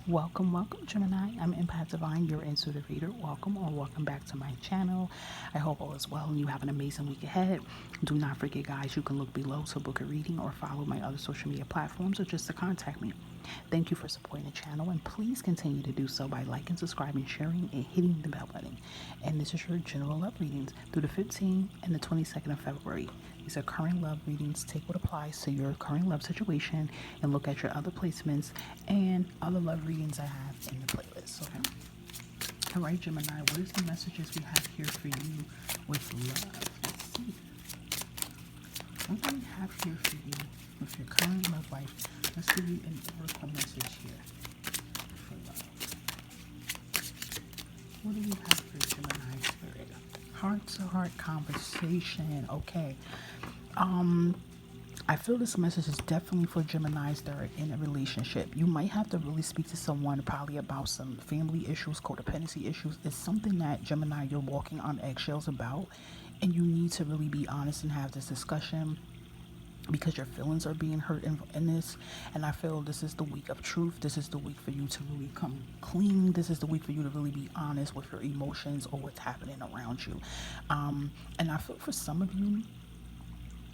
Welcome, Gemini. I'm Empath Divine, your intuitive reader. Welcome or welcome back to my channel. I hope all is well and you have an amazing week ahead. Do not forget, guys, you can look below to book a reading or follow my other social media platforms or just to contact me. Thank you for supporting the channel and please continue to do so by liking, subscribing, sharing, and hitting the bell button. And this is your general love readings through the 15th and the 22nd of February. These are current love readings. Take what applies to your current love situation and look at your other placements and other love readings I have in the playlist. Okay. All right, Gemini, what is the messages we have here for you with love? Let's see. What do we have here for you with your current love life? Let's give you an oracle message here for love. What do we have for Gemini spirit? Heart to heart conversation. Okay. I feel this message is definitely for Geminis that are in a relationship. You might have to really speak to someone probably about some family issues, codependency issues. It's something that Gemini you're walking on eggshells about, and you need to really be honest and have this discussion because your feelings are being hurt in this. And I feel this is the week of truth. This is the week for you to really come clean. This is the week for you to really be honest with your emotions or what's happening around you. And I feel for some of you,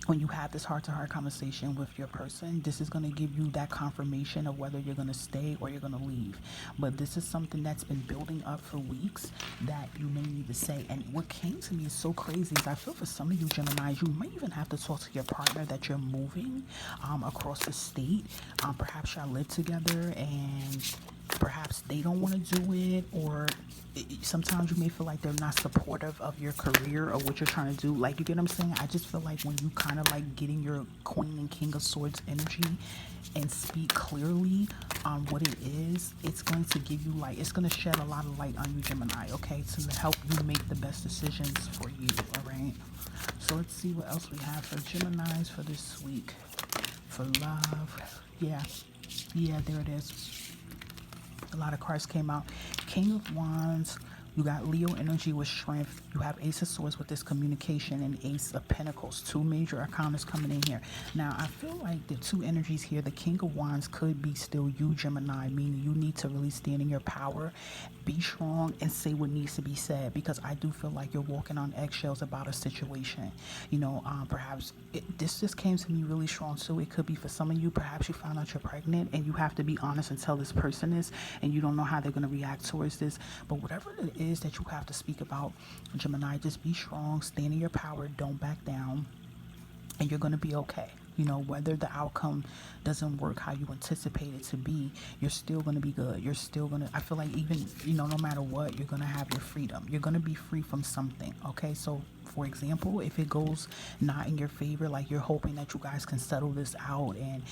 when you have this heart-to-heart conversation with your person, this is going to give you that confirmation of whether you're going to stay or you're going to leave. But this is something that's been building up for weeks that you may need to say. And what came to me is so crazy is I feel for some of you Geminis, you might even have to talk to your partner that you're moving across the state. Perhaps y'all live together and perhaps they don't want to do it, or sometimes you may feel like they're not supportive of your career or what you're trying to do. Like, you get what I'm saying? I just feel like when you kind of like getting your Queen and King of Swords energy and speak clearly on what it is, it's going to give you light. It's going to shed a lot of light on you, Gemini, okay, to help you make the best decisions for you. All right, so let's see what else we have for Geminis for this week for love. Yeah, there it is. A lot of cards came out. King of Wands. You got Leo energy with strength. You have Ace of Swords with this communication and Ace of Pentacles. Two major arcanas coming in here. Now, I feel like the two energies here, the King of Wands could be still you, Gemini, meaning you need to really stand in your power, be strong, and say what needs to be said, because I do feel like you're walking on eggshells about a situation. You know, perhaps this just came to me really strong too. It could be for some of you, perhaps you found out you're pregnant and you have to be honest and tell this person this, and you don't know how they're going to react towards this. But whatever it is that you have to speak about, Gemini, just be strong, stand in your power, don't back down, and you're going to be okay. You know, whether the outcome doesn't work how you anticipate it to be, you're still going to be good. You're still going to, I feel like even, you know, no matter what, you're going to have your freedom. You're going to be free from something. Okay. So for example, if it goes not in your favor, like you're hoping that you guys can settle this out and,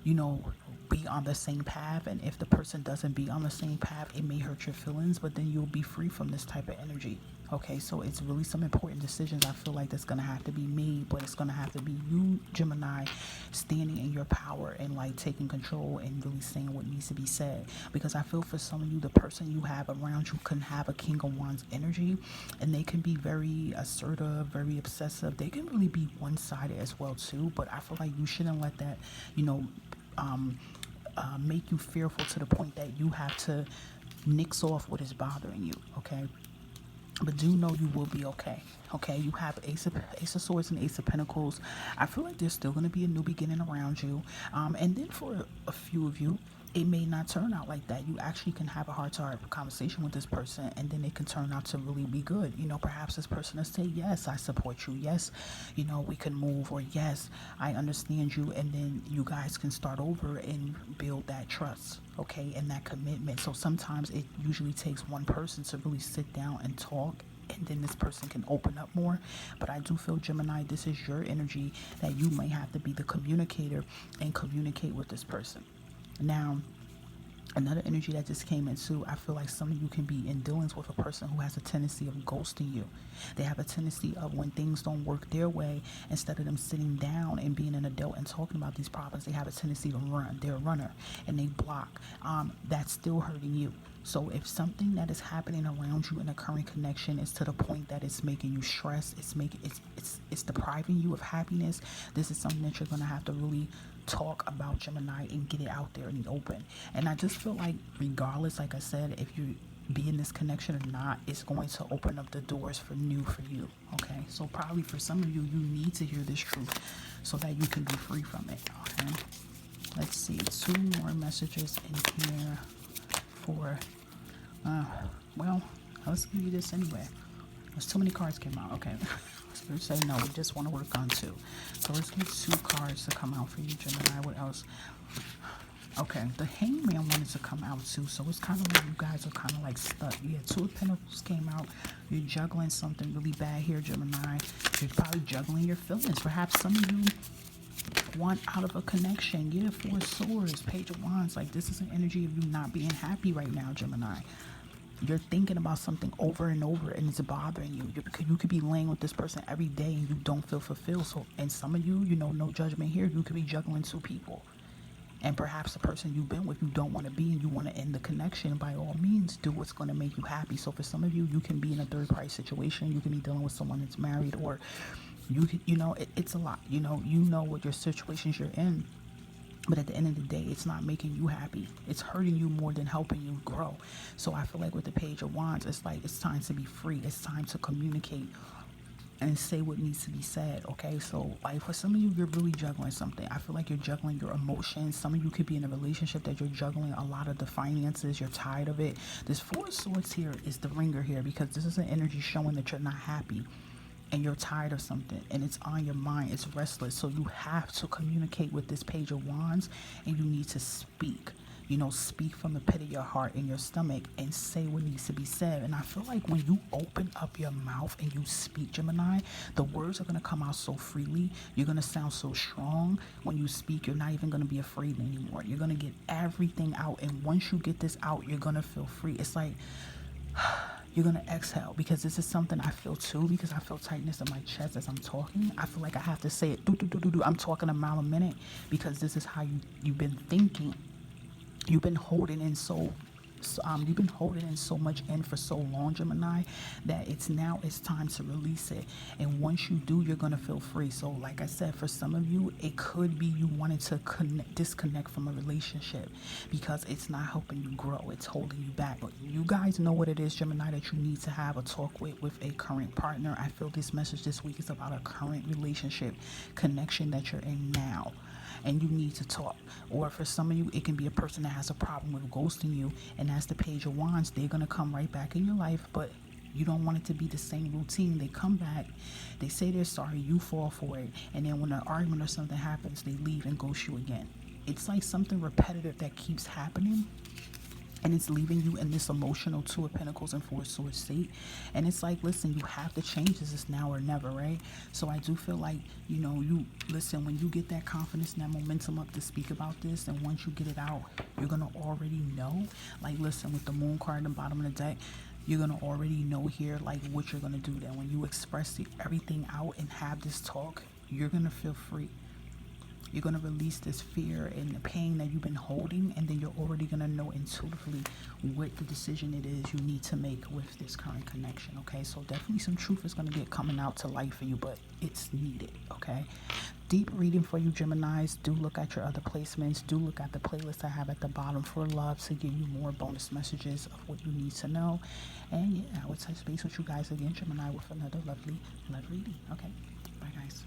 you know, be on the same path, and if the person doesn't be on the same path, it may hurt your feelings, but then you'll be free from this type of energy. Okay, so it's really some important decisions I feel like that's going to have to be made, but it's going to have to be you, Gemini, standing in your power and like taking control and really saying what needs to be said. Because I feel for some of you, the person you have around you can have a King of Wands energy, and they can be very assertive, very obsessive. They can really be one-sided as well too, but I feel like you shouldn't let that, you know, make you fearful to the point that you have to nix off what is bothering you. Okay, but do know you will be okay. Okay, you have Ace of Swords and Ace of Pentacles. I feel like there's still going to be a new beginning around you, and then for a few of you, it may not turn out like that. You actually can have a heart-to-heart conversation with this person, and then it can turn out to really be good. You know, perhaps this person will say, yes, I support you. Yes, you know, we can move, or yes, I understand you. And then you guys can start over and build that trust, okay, and that commitment. So sometimes it usually takes one person to really sit down and talk, and then this person can open up more. But I do feel, Gemini, this is your energy that you may have to be the communicator and communicate with this person. Now, another energy that just came in too, I feel like some of you can be in dealings with a person who has a tendency of ghosting you. They have a tendency of, when things don't work their way, instead of them sitting down and being an adult and talking about these problems, they have a tendency to run. They're a runner and they block. That's still hurting you. So if something that is happening around you in a current connection is to the point that it's making you stress, it's depriving you of happiness, this is something that you're going to have to really talk about Gemini and get it out there in the open. And I just feel like, regardless, like I said, if you be in this connection or not, it's going to open up the doors for new for you. Okay, so probably for some of you, you need to hear this truth so that you can be free from it. Okay, let's see, 2 more messages in here for well, let's give you this anyway. There's too many cards came out. Okay, let's say no, we just want to work on 2. So let's get 2 cards to come out for you, Gemini. What else? Okay, the Hangman wanted to come out too, so it's kind of like you guys are kind of like stuck. Yeah, 2 of Pentacles came out. You're juggling something really bad here, Gemini. You're probably juggling your feelings. Perhaps some of you want out of a connection. Yeah, 4 of Swords, Page of Wands. Like, this is an energy of you not being happy right now, Gemini. You're thinking about something over and over and it's bothering you. You could be laying with this person every day and you don't feel fulfilled. So, and some of you, you know, no judgment here, you could be juggling 2 people. And perhaps the person you've been with, you don't want to be, and you want to end the connection. By all means, do what's going to make you happy. So for some of you, you can be in a third-party situation. You can be dealing with someone that's married, or you know, it's a lot. You know what your situations you're in. But at the end of the day, it's not making you happy. It's hurting you more than helping you grow. So I feel like with the Page of Wands, it's like it's time to be free. It's time to communicate and say what needs to be said. Okay, so like for some of you, you're really juggling something. I feel like you're juggling your emotions. Some of you could be in a relationship that you're juggling a lot of the finances. You're tired of it. This 4 of Swords here is the ringer here, because this is an energy showing that you're not happy and you're tired of something and it's on your mind. It's restless. So you have to communicate with this Page of Wands, and you need to speak. You know, speak from the pit of your heart and your stomach and say what needs to be said. And I feel like when you open up your mouth and you speak, Gemini, the words are going to come out so freely. You're going to sound so strong. When you speak, you're not even going to be afraid anymore. You're going to get everything out. And once you get this out, you're going to feel free. It's like you're going to exhale, because this is something I feel too, because I feel tightness in my chest as I'm talking. I feel like I have to say it. I'm talking a mile a minute, because this is how you've been thinking. You've been holding in so much in for so long, Gemini, that it's time to release it. And once you do, you're gonna feel free. So like I said, for some of you, it could be you wanted to disconnect from a relationship because it's not helping you grow. It's holding you back. But you guys know what it is, Gemini, that you need to have a talk with a current partner. I feel this message this week is about a current relationship connection that you're in now, and you need to talk. Or for some of you, it can be a person that has a problem with ghosting you, and as the Page of Wands, they're going to come right back in your life, but you don't want it to be the same routine. They come back, they say they're sorry, you fall for it, and then when an argument or something happens, they leave and ghost you again. It's like something repetitive that keeps happening, and it's leaving you in this emotional 2 of Pentacles and 4 of Swords state. And it's like, listen, you have to change. This is now or never, right? So I do feel like, you know, you listen, when you get that confidence and that momentum up to speak about this, and once you get it out, you're going to already know. Like, listen, with the Moon card in the bottom of the deck, you're going to already know here, like, what you're going to do. Then when you express everything out and have this talk, you're going to feel free. You're going to release this fear and the pain that you've been holding, and then you're already going to know intuitively what the decision it is you need to make with this current connection, okay? So definitely some truth is going to get coming out to light for you, but it's needed, okay? Deep reading for you, Geminis. Do look at your other placements. Do look at the playlist I have at the bottom for love to give you more bonus messages of what you need to know. And yeah, I will touch base with you guys again, Gemini, with another lovely love reading. Okay, bye guys.